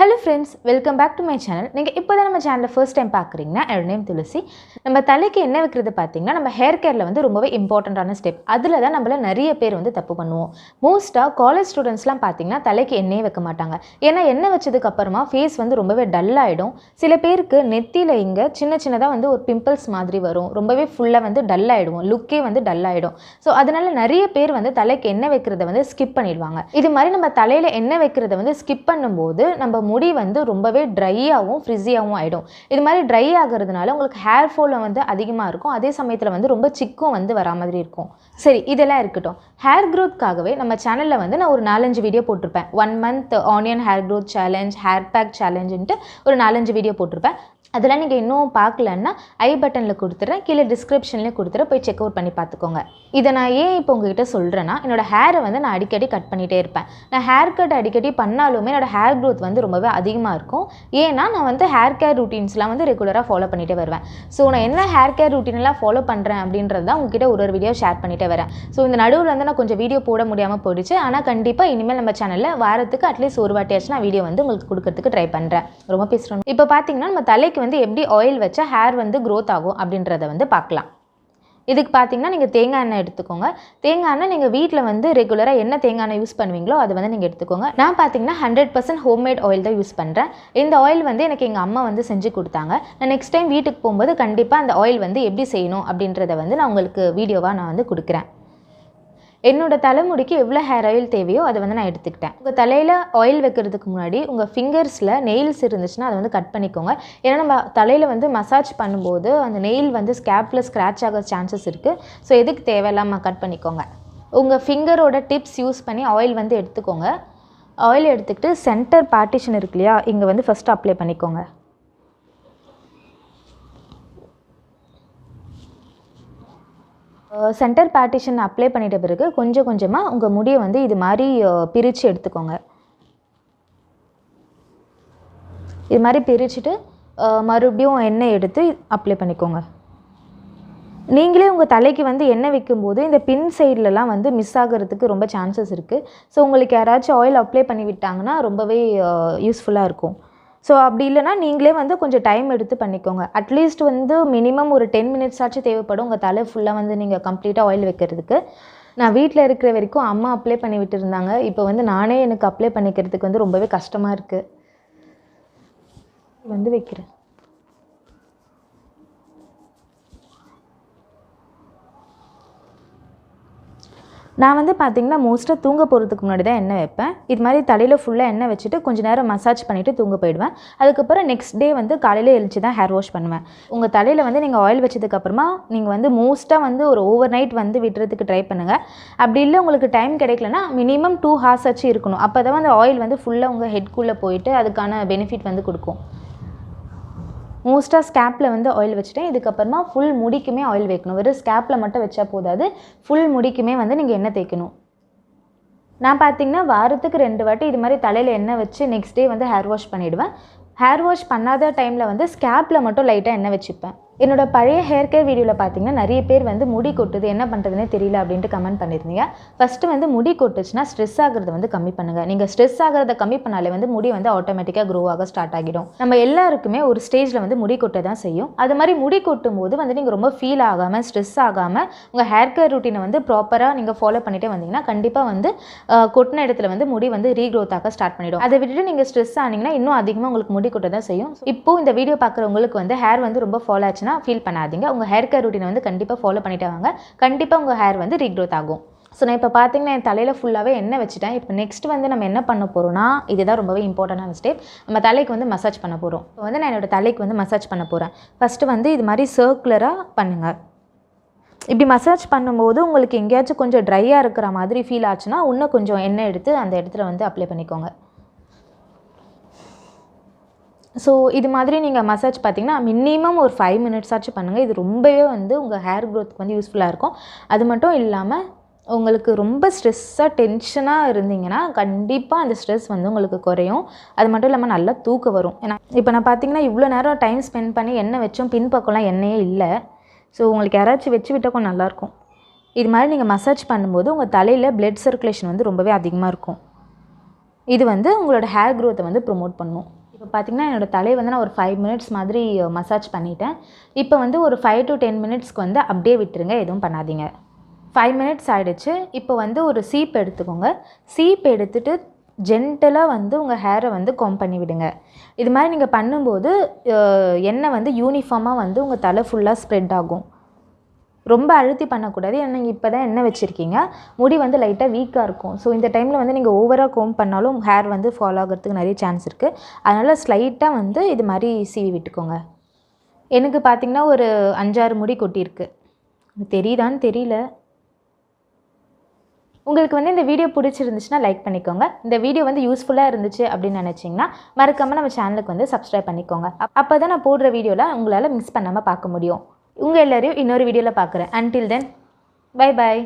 Hello friends, welcome back to my channel. நீங்கள் இப்போதான் நம்ம சேனலை ஃபர்ஸ்ட் டைம் பார்க்குறீங்கன்னா என்னோட நேம் துளசி. நம்ம தலைக்கு என்ன வைக்கிறது பார்த்தீங்கன்னா நம்ம ஹேர் கேரில் வந்து ரொம்பவே இம்பார்ட்டண்ட்டான ஸ்டெப். அதில் தான் நம்மள நிறைய பேர் வந்து தப்பு பண்ணுவோம். மோஸ்ட்டாக காலேஜ் ஸ்டூடெண்ட்ஸ்லாம் பார்த்தீங்கன்னா தலைக்கு எண்ணெயே வைக்க மாட்டாங்க. ஏன்னா எண்ணெய் வச்சதுக்கு அப்புறமா ஃபேஸ் வந்து ரொம்பவே டல் ஆகிடும். சில பேருக்கு நெத்தியில் இங்கே சின்னதாக வந்து ஒரு பிம்பிள்ஸ் மாதிரி வரும். ரொம்பவே ஃபுல்லாக வந்து டல் ஆகிடும். லுக்கே வந்து டல் ஆகிடும். ஸோ அதனால் நிறைய பேர் வந்து தலைக்கு எண்ணெய் வைக்கிறத வந்து ஸ்கிப் பண்ணிடுவாங்க. இது மாதிரி நம்ம தலையில் எண்ணெய் வைக்கிறத வந்து ஸ்கிப் பண்ணும்போது நம்ம முடி வந்து ரொம்பவே ட்ரையாகவும் ஃப்ரிஸியாகவும் ஆகிடும். இது மாதிரி ட்ரை ஆகிறதுனால உங்களுக்கு ஹேர் ஃபாலும் வந்து அதிகமாக இருக்கும். அதே சமயத்தில் வந்து ரொம்ப சிக்கும் வந்து வரா மாதிரி இருக்கும். சரி, இதெல்லாம் இருக்கட்டும். ஹேர் க்ரோத்காகவே நம்ம சேனலில் வந்து நான் ஒரு 4-5 வீடியோ போட்டிருப்பேன். 1 month onion hair growth challenge, hair pack சேலஞ்சுன்ட்டு ஒரு 4-5 வீடியோ போட்டிருப்பேன். அதெல்லாம் நீங்கள் இன்னும் பார்க்கலன்னா ஐ பட்டனில் கொடுத்துட்றேன், கீழே டிஸ்கிரிப்ஷன்லேயே கொடுத்துட்டு போய் செக் அவுட் பண்ணி பார்த்துக்கோங்க. இதை நான் ஏன் இப்போ உங்ககிட்ட சொல்கிறேன்னா, என்னோடய ஹேரை வந்து நான் அடிக்கடி கட் பண்ணிகிட்டே இருப்பேன். நான் ஹேர் கட் அடிக்கடி பண்ணாலுமே என்னோடய ஹேர் க்ரோத் வந்து ரொம்பவே அதிகமாக இருக்கும். ஏன்னா நான் வந்து ஹேர் கேர் ரூட்டீன்ஸ்லாம் வந்து ரெகுலராக ஃபாலோ பண்ணிகிட்டே வருவேன். ஸோ நான் என்ன ஹேர் கேர் ரூட்டீனெல்லாம் ஃபாலோ பண்ணுறேன் அப்படின்றது தான் உங்ககிட்ட ஒரு வீடியோ ஷேர் பண்ணிகிட்டே வரேன். ஸோ இந்த நடுவில் வந்து நான் கொஞ்சம் வீடியோ போட முடியாமல் போயிடுச்சு. ஆனால் கண்டிப்பாக இனிமேல் நம்ம சேனலில் வாரத்துக்கு அட்லீஸ்ட் ஒரு வாட்டியாச்சும் நான் வீடியோ வந்து உங்களுக்கு கொடுக்கறதுக்கு ட்ரை பண்ணுறேன். ரொம்ப பேசுகிறோம். இப்போ பார்த்தீங்கன்னா நம்ம தலைக்கு வந்து எப்படி ஆயில் வச்சா ஹேர் வந்து க்ரோத் ஆகும் அப்படின்றத வந்து பார்க்கலாம். இதுக்கு பார்த்தீங்கன்னா நீங்கள் தேங்காய் எண்ணெய் எடுத்துக்கோங்க. தேங்காய் எண்ணெய் நீங்கள் வீட்டில் வந்து ரெகுலராக என்ன தேங்காய் எண்ணெய் யூஸ் பண்ணுவீங்களோ அதை வந்து நீங்கள் எடுத்துக்கோங்க. நான் பார்த்தீங்கன்னா 100% ஹோம்மேட் ஆயில் தான் யூஸ் பண்ணுறேன். இந்த ஆயில் வந்து எனக்கு எங்கள் அம்மா வந்து செஞ்சு கொடுத்தாங்க. நான் நெக்ஸ்ட் டைம் வீட்டுக்கு போகும்போது கண்டிப்பாக அந்த ஆயில் வந்து எப்படி செய்யணும் அப்படின்றத வந்து நான் உங்களுக்கு வீடியோவாக நான் வந்து கொடுக்குறேன். என்னோட தலைமுடிக்கு எவ்வளோ ஹேர் ஆயில் தேவையோ அதை வந்து நான் எடுத்துக்கிட்டேன். உங்கள் தலையில் ஆயில் வைக்கிறதுக்கு முன்னாடி உங்கள் ஃபிங்கர்ஸில் நெயில்ஸ் இருந்துச்சுன்னா அதை வந்து கட் பண்ணிக்கோங்க. ஏன்னா நம்ம தலையில் வந்து மசாஜ் பண்ணும்போது அந்த நெயில் வந்து ஸ்கேப்பில் ஸ்க்ராட்ச் ஆக சான்சஸ் இருக்குது. ஸோ எதுக்கு தேவையில்லாமல் கட் பண்ணிக்கோங்க. உங்கள் ஃபிங்கரோட டிப்ஸ் யூஸ் பண்ணி ஆயில் வந்து எடுத்துக்கோங்க. ஆயில் எடுத்துக்கிட்டு சென்டர் பார்ட்டிஷன் இருக்கு இல்லையா, இங்கே வந்து ஃபஸ்ட்டு அப்ளை பண்ணிக்கோங்க. சென்டர் பார்ட்டிஷன் அப்ளை பண்ணிட்ட பிறகு கொஞ்சம் கொஞ்சமாக உங்கள் முடியை வந்து இது மாதிரி பிரித்து எடுத்துக்கோங்க. இது மாதிரி பிரிச்சுட்டு மறுபடியும் எண்ணெய் எடுத்து அப்ளை பண்ணிக்கோங்க. நீங்களே உங்கள் தலைக்கு வந்து எண்ணெய் வைக்கும்போது இந்த பின் சைட்லலாம் வந்து மிஸ் ஆகிறதுக்கு ரொம்ப சான்சஸ் இருக்குது. ஸோ உங்களுக்கு யாராச்சும் ஆயில் அப்ளை பண்ணி விட்டாங்கன்னா ரொம்பவே யூஸ்ஃபுல்லாக இருக்கும். ஸோ அப்படி இல்லைனா நீங்களே வந்து கொஞ்சம் டைம் எடுத்து பண்ணிக்கோங்க. அட்லீஸ்ட் வந்து மினிமம் ஒரு 10 minutes ஆச்சும் தேவைப்படும் உங்கள் தலை ஃபுல்லாக வந்து நீங்கள் கம்ப்ளீட்டாக ஆயில் வைக்கிறதுக்கு. நான் வீட்டில் இருக்கிற வரைக்கும் அம்மா அப்ளை பண்ணி விட்டுருந்தாங்க. இப்போ வந்து நானே எனக்கு அப்ளை பண்ணிக்கிறதுக்கு வந்து ரொம்பவே கஷ்டமாக இருக்குது. வந்து வைக்கிறேன். நான் வந்து பார்த்திங்கன்னா மோஸ்ட்டாக தூங்க போகிறதுக்கு முன்னாடி தான் எண்ணெய் வைப்பேன். இது மாதிரி தலையில் ஃபுல்லாக எண்ணெய் வச்சுட்டு கொஞ்சம் நேரம் மசாஜ் பண்ணிவிட்டு தூங்க போயிடுவேன். அதுக்கப்புறம் நெக்ஸ்ட் டே வந்து காலையில் எழுந்துச்சி தான் ஹேர் வாஷ் பண்ணுவேன். உங்கள் தலையில் வந்து நீங்கள் ஆயில் வச்சதுக்கப்புறமா நீங்கள் வந்து மோஸ்ட்டாக வந்து ஒரு ஓவர் நைட் வந்து விடுறதுக்கு ட்ரை பண்ணுங்கள். அப்படி இல்லை உங்களுக்கு டைம் கிடைக்கலனா மினிமம் 2 hours ஆச்சு இருக்கணும். அப்போ தான் வந்து ஆயில் வந்து ஃபுல்லாக உங்கள் ஹெட்குள்ளே போயிட்டு அதுக்கான பெனிஃபிட் வந்து கொடுக்கும். மோஸ்ட்டாக ஸ்கேப்பில் வந்து ஆயில் வச்சுட்டேன். இதுக்கப்புறமா ஃபுல் முடிக்குமே ஆயில் வைக்கணும். வெறும் ஸ்கேப்பில் மட்டும் வச்சா போதாது, ஃபுல் முடிக்குமே வந்து நீங்கள் எண்ணெய் தேய்க்கணும். நான் பார்த்தீங்கன்னா வாரத்துக்கு 2 வாட்டி இது மாதிரி தலையில் எண்ணெய் வச்சு நெக்ஸ்ட் டே வந்து ஹேர் வாஷ் பண்ணிவிடுவேன். ஹேர் வாஷ் பண்ணாத டைமில் வந்து ஸ்கேப்பில் மட்டும் லைட்டாக எண்ணெய் வச்சுப்பேன். என்னோட பழைய ஹேர் கேர் வீடியோவில் பார்த்தீங்கன்னா நிறைய பேர் வந்து முடி கொட்டுது, என்ன பண்ணுறதுனே தெரியல அப்படின்ட்டு கமெண்ட் பண்ணியிருந்தீங்க. ஃபஸ்ட்டு வந்து முடி கொட்டுச்சுன்னா ஸ்ட்ரெஸ் ஆகிறத வந்து கம்மி பண்ணுங்கள். நீங்கள் ஸ்ட்ரெஸ் ஆகிறத கம்மி பண்ணாலே வந்து முடி வந்து ஆட்டோமேட்டிக்காக க்ரோ ஆக ஸ்டார்ட் ஆகிடும். நம்ம எல்லாருக்குமே ஒரு ஸ்டேஜில் வந்து முடி கொட்ட தான் செய்யும். அது மாதிரி முடி கொட்டும் போது வந்து நீங்கள் ரொம்ப ஃபீல் ஆகாமல் ஸ்ட்ரெஸ் ஆகாமல் உங்கள் ஹேர் கேர் ரூட்டீனை வந்து ப்ராப்பராக நீங்கள் ஃபாலோ பண்ணிகிட்டே வந்தீங்கன்னா கண்டிப்பாக வந்து கொட்டின இடத்துல வந்து முடி வந்து ரீக்ரோத் ஆக ஸ்டார்ட் பண்ணிடும். அதை விட்டுட்டு நீங்கள் ஸ்ட்ரெஸ் ஆனீங்கன்னா இன்னும் அதிகமாக உங்களுக்கு முடி கொட்ட தான் செய்யும். இப்போது இந்த வீடியோ பார்க்குறவங்களுக்கு வந்து ஹேர் வந்து ரொம்ப ஃபாலோ ஆச்சுன்னா ஃபீல் பண்ணாதீங்க. உங்கள் ஹேர் கேர் ரூட்டீனை வந்து கண்டிப்பாக ஃபாலோ பண்ணிட்டு வாங்க. கண்டிப்பாக உங்கள் ஹேர் வந்து ரீக்ரோத் ஆகும். ஸோ நான் இப்போ பார்த்தீங்கன்னா என் தலையில் ஃபுல்லாகவே எண்ணெய் வச்சுட்டேன். இப்போ நெக்ஸ்ட் வந்து நம்ம என்ன பண்ண போகிறோம்னா, இதுதான் ரொம்பவே இம்பார்ட்டண்டான ஸ்டெப். நம்ம தலைக்கு வந்து மசாஜ் பண்ண போகிறோம். இப்போ வந்து நான் என்னோடய தலைக்கு வந்து மசாஜ் பண்ண போகிறேன். ஃபஸ்ட்டு வந்து இது மாதிரி சர்க்குலராக பண்ணுங்கள். இப்படி மசாஜ் பண்ணும்போது உங்களுக்கு எங்கேயாச்சும் கொஞ்சம் ட்ரையாக இருக்கிற மாதிரி ஃபீல் ஆச்சுன்னா இன்னும் கொஞ்சம் எண்ணெய் எடுத்து அந்த இடத்துல வந்து அப்ளை பண்ணிக்கோங்க. ஸோ இது மாதிரி நீங்கள் மசாஜ் பார்த்தீங்கன்னா மினிமம் ஒரு 5 minutes ஆச்சு பண்ணுங்கள். இது ரொம்பவே வந்து உங்கள் ஹேர் க்ரோத்துக்கு வந்து யூஸ்ஃபுல்லாக இருக்கும். அது மட்டும் இல்லாமல் உங்களுக்கு ரொம்ப ஸ்ட்ரெஸ்ஸாக டென்ஷனாக இருந்தீங்கன்னா கண்டிப்பாக அந்த ஸ்ட்ரெஸ் வந்து உங்களுக்கு குறையும். அது மட்டும் இல்லாமல் நல்லா தூக்கம் வரும். ஏன்னா இப்போ நான் பார்த்தீங்கன்னா இவ்வளோ நேரம் டைம் ஸ்பெண்ட் பண்ணி எண்ணெய் வச்சோம், பின்பக்கம்லாம் எண்ணெயே இல்லை. ஸோ உங்களுக்கு யாராச்சும் வச்சு விட்டால் கொஞ்சம் நல்லாயிருக்கும். இது மாதிரி நீங்கள் மசாஜ் பண்ணும்போது உங்கள் தலையில் பிளட் சர்க்குலேஷன் வந்து ரொம்பவே அதிகமாக இருக்கும். இது வந்து உங்களோட ஹேர் க்ரோத்தை வந்து ப்ரொமோட் பண்ணும். இப்போ பார்த்திங்கன்னா என்னோடய தலையை வந்து நான் ஒரு 5 மினிட்ஸ் மாதிரி மசாஜ் பண்ணிட்டேன். இப்போ வந்து ஒரு 5 to 10 மினிட்ஸ்க்கு வந்து அப்படியே விட்டுருங்க, எதுவும் பண்ணாதீங்க. 5 மினிட்ஸ் ஆகிடுச்சு. இப்போ வந்து ஒரு சீப் எடுத்துக்கோங்க. சீப் எடுத்துகிட்டு ஜென்டலாக வந்து உங்கள் ஹேரை வந்து காம் பண்ணி விடுங்க. இது மாதிரி நீங்கள் பண்ணும்போது எண்ணெய் வந்து யூனிஃபார்மாக வந்து உங்கள் தலை ஃபுல்லாக ஸ்ப்ரெட் ஆகும். ரொம்ப அழுத்தி பண்ணக்கூடாது. ஏன்னா நீங்கள் இப்போ தான் எண்ணெய் வச்சுருக்கீங்க, முடி வந்து லைட்டாக வீக்காக இருக்கும். ஸோ இந்த டைமில் வந்து நீங்கள் ஓவராக கோம் பண்ணாலும் ஹேர் வந்து ஃபால் ஆகிறதுக்கு நிறைய சான்ஸ் இருக்குது. அதனால் ஸ்லைட்டாக வந்து இது மாதிரி சீவி விட்டுக்கோங்க. எனக்கு பார்த்திங்கன்னா ஒரு 5-6 முடி கொட்டியிருக்கு. தெரியுதான்னு தெரியல. உங்களுக்கு வந்து இந்த வீடியோ பிடிச்சிருந்துச்சுன்னா லைக் பண்ணிக்கோங்க. இந்த வீடியோ வந்து யூஸ்ஃபுல்லாக இருந்துச்சு அப்படின்னு நினச்சிங்கன்னா மறக்காமல் நம்ம சேனலுக்கு வந்து சப்ஸ்கிரைப் பண்ணிக்கோங்க. அப்போ தான் நான் போடுற வீடியோவில் உங்களால் மிஸ் பண்ணாமல் பார்க்க முடியும். உங்கள் எல்லோரையும் இன்னொரு வீடியோவில் பார்க்குறேன். Until then, bye bye.